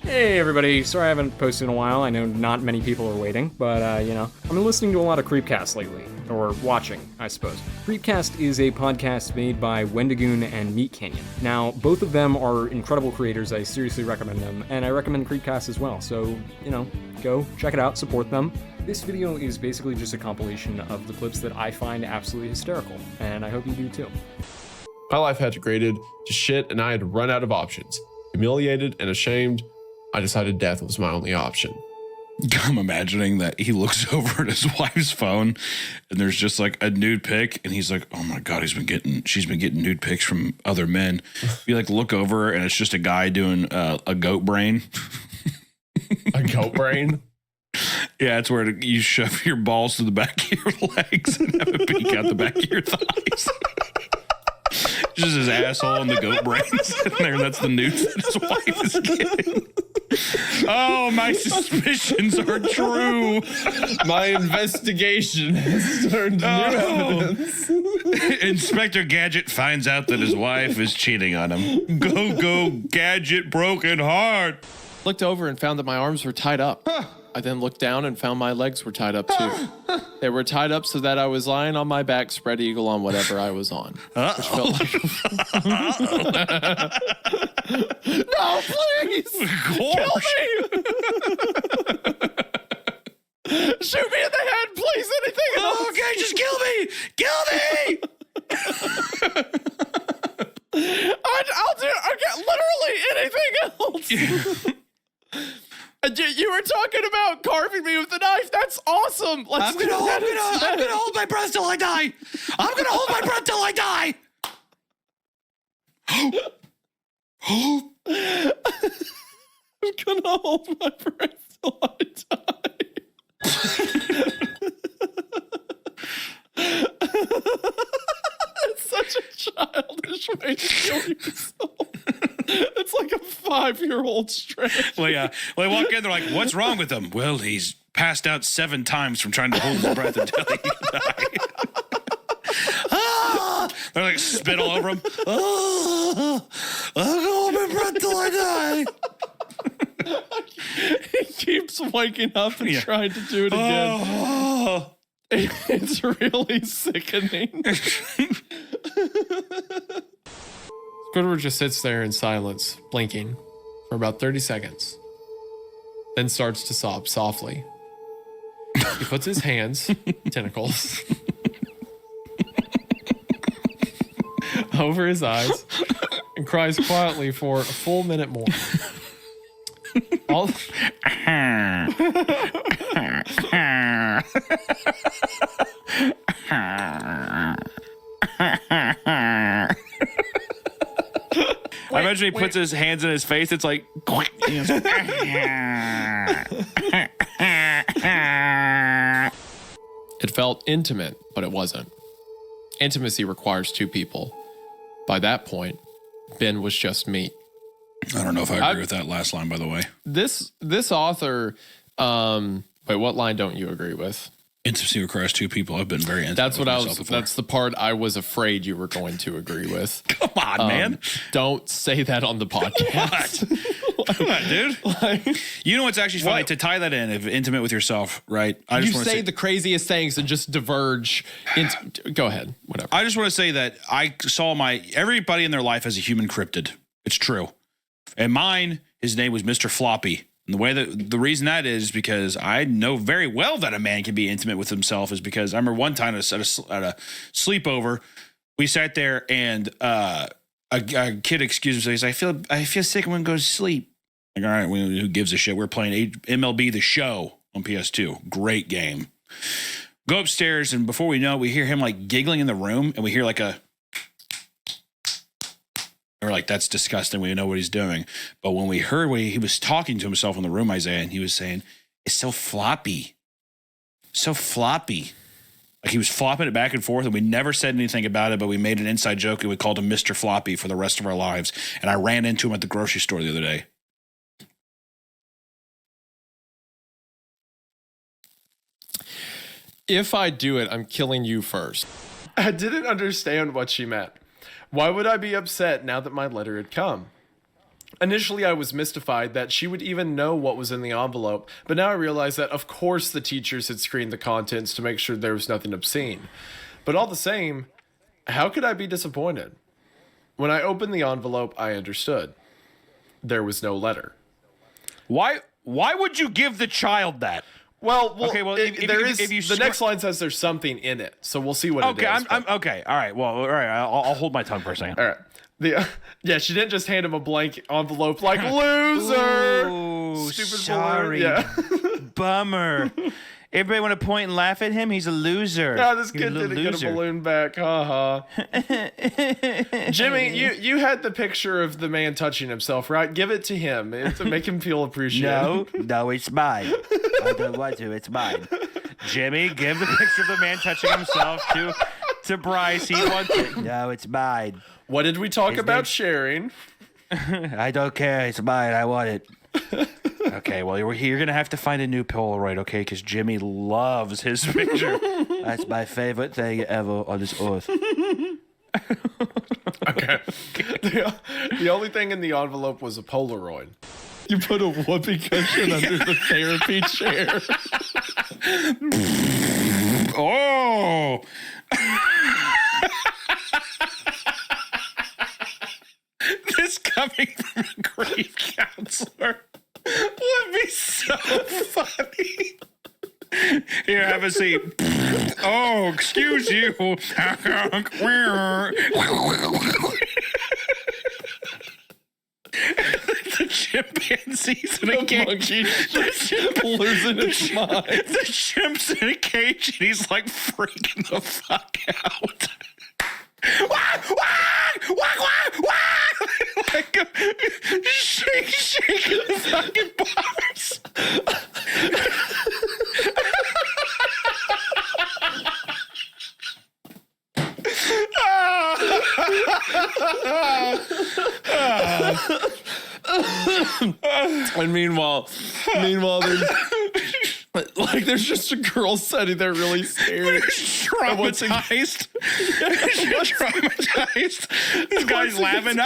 Hey everybody, sorry I haven't posted in a while. I know not many people are waiting, but I've been listening to a lot of CreepCast lately, or watching, I suppose. CreepCast is a podcast made by Wendigoon and Meat Canyon. Now, both of them are incredible creators. I seriously recommend them, and I recommend CreepCast as well, so, go check it out, support them. This video is basically just a compilation of the clips that I find absolutely hysterical, and I hope you do too. My life had degraded to shit and I had run out of options. Humiliated and ashamed, I decided death was my only option. I'm imagining that he looks over at his wife's phone and there's just like a nude pic and he's like, oh my God, she's been getting nude pics from other men. You like look over and it's just a guy doing a goat brain. A goat brain? Yeah, it's where you shove your balls to the back of your legs and have a peek out the back of your thighs. Just his asshole and the goat brain sitting there, and that's the news that his wife is getting. Oh, my suspicions are true. My investigation has turned new evidence. Inspector Gadget finds out that his wife is cheating on him. Go, Gadget, broken heart. Looked over and found that my arms were tied up. I then looked down and found my legs were tied up too. They were tied up so that I was lying on my back, spread eagle on whatever I was on. Which felt like no, please! Kill me! Shoot me in the head, please! Anything else? Okay, just kill me! Kill me! I'll do literally anything else. You were talking about carving me with a knife. That's awesome. I'm gonna hold my breath till I die. I'm gonna hold my breath till I die. I'm gonna hold my breath till I die. It's such a childish way to kill yourself. It's like a 5-year-old stretch. Well, yeah. Well, they walk in, they're like, what's wrong with him? Well, he's passed out 7 times from trying to hold his breath until he died. They're like spit all over him. I'm gonna hold my breath till I die. He keeps waking up and trying to do it again. It's really sickening. Squidward just sits there in silence, blinking, for about 30 seconds. Then starts to sob softly. He puts his hands, tentacles, over his eyes and cries quietly for a full minute more. All I imagine he puts his hands in his face. It's like, It felt intimate, but it wasn't. Intimacy requires 2 people. By that point, Ben was just meat. I don't know if I agree with that last line, by the way. This author, wait, what line don't you agree with? Intimacy requires 2 people. I've been very intimate. That's what with I myself was. before. That's the part I was afraid you were going to agree with. Come on, man. Don't say that on the podcast. Come on, dude. You know what's actually funny? To tie that in, if intimate with yourself, right? I just You want to say the craziest things and just diverge. Go ahead. Whatever. I just want to say that I saw everybody in their life has a human cryptid. It's true. And mine, his name was Mr. Floppy. And the reason that is because I know very well that a man can be intimate with himself is because I remember one time at a sleepover, we sat there and a kid excused himself. He's like, I feel sick. I'm going to go to sleep. Like, all right, who gives a shit? We're playing MLB The Show on PS2. Great game. Go upstairs, and before we know it, we hear him like giggling in the room, and we hear like we're like, that's disgusting. We know what he's doing. But when we heard when he was talking to himself in the room, Isaiah, and he was saying, it's so floppy. So floppy. Like he was flopping it back and forth, and we never said anything about it, but we made an inside joke, and we called him Mr. Floppy for the rest of our lives. And I ran into him at the grocery store the other day. If I do it, I'm killing you first. I didn't understand what she meant. Why would I be upset now that my letter had come? Initially, I was mystified that she would even know what was in the envelope, but now I realize that, of course, the teachers had screened the contents to make sure there was nothing obscene. But all the same, how could I be disappointed? When I opened the envelope, I understood. There was no letter. Why would you give the child that? Well, Okay, well, the next line says there's something in it, so we'll see what it is. I'm okay. All right. Well, all right. I'll hold my tongue for a second. All right. Yeah, she didn't just hand him a blank envelope like loser. Ooh, Stupid sorry. balloon. Yeah. Bummer. Everybody want to point and laugh at him? He's a loser. No, this He's kid didn't get a balloon back. Ha ha. Jimmy, you had the picture of the man touching himself, right? Give it to him to make him feel appreciated. No, it's mine. I don't want to. It's mine. Jimmy, give the picture of the man touching himself to Bryce. He wants it. No, it's mine. What did we talk about sharing? I don't care. It's mine. I want it. Okay, well, you're going to have to find a new Polaroid, okay? Because Jimmy loves his picture. That's my favorite thing ever on this earth. Okay. The only thing in the envelope was a Polaroid. You put a whoopee cushion under the therapy chair. Oh! This coming from a grief counselor would be so funny. Here, have a seat. Oh, excuse you. The chimpanzees in a cage. The chimp losing its mind. The chimp's in a cage and he's like freaking the fuck out. Like shaking the fucking bars. And meanwhile, there's just a girl sitting there really scared. Traumatized. Traumatized. This guy's laughing.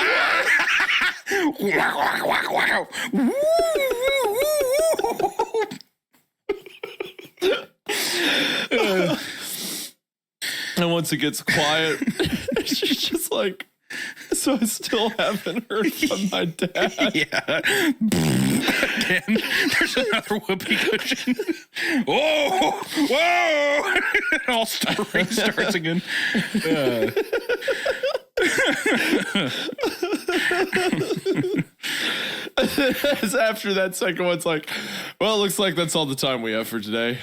And once it gets quiet, she's just like, so I still haven't heard from my dad. Yeah. Again, there's another whoopee cushion. Oh, whoa! It all restarts again. As after that second one's like, well, it looks like that's all the time we have for today.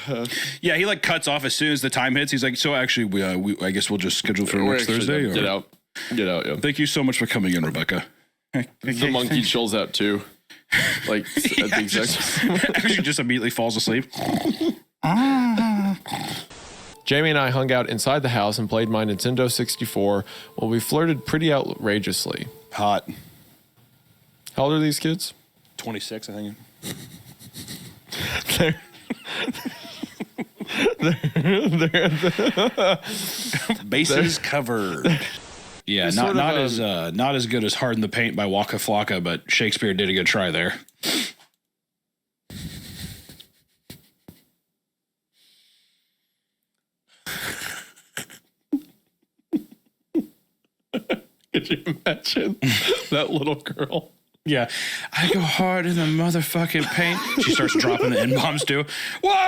Yeah, he like cuts off as soon as the time hits. He's like, so actually, we I guess we'll just schedule for next Thursday. Get out. Yeah. Thank you so much for coming in, Rebecca. The monkey chills out too. Like at the exact actually just immediately falls asleep. Jamie and I hung out inside the house and played my Nintendo 64 while we flirted pretty outrageously. Hot. How old are these kids? 26, I think. Bases covered. Yeah, not as good as Hard in the Paint by Waka Flocka, but Shakespeare did a good try there. Could you imagine that little girl? Yeah, I go hard in the motherfucking paint. She starts dropping the N-bombs too. Whoa!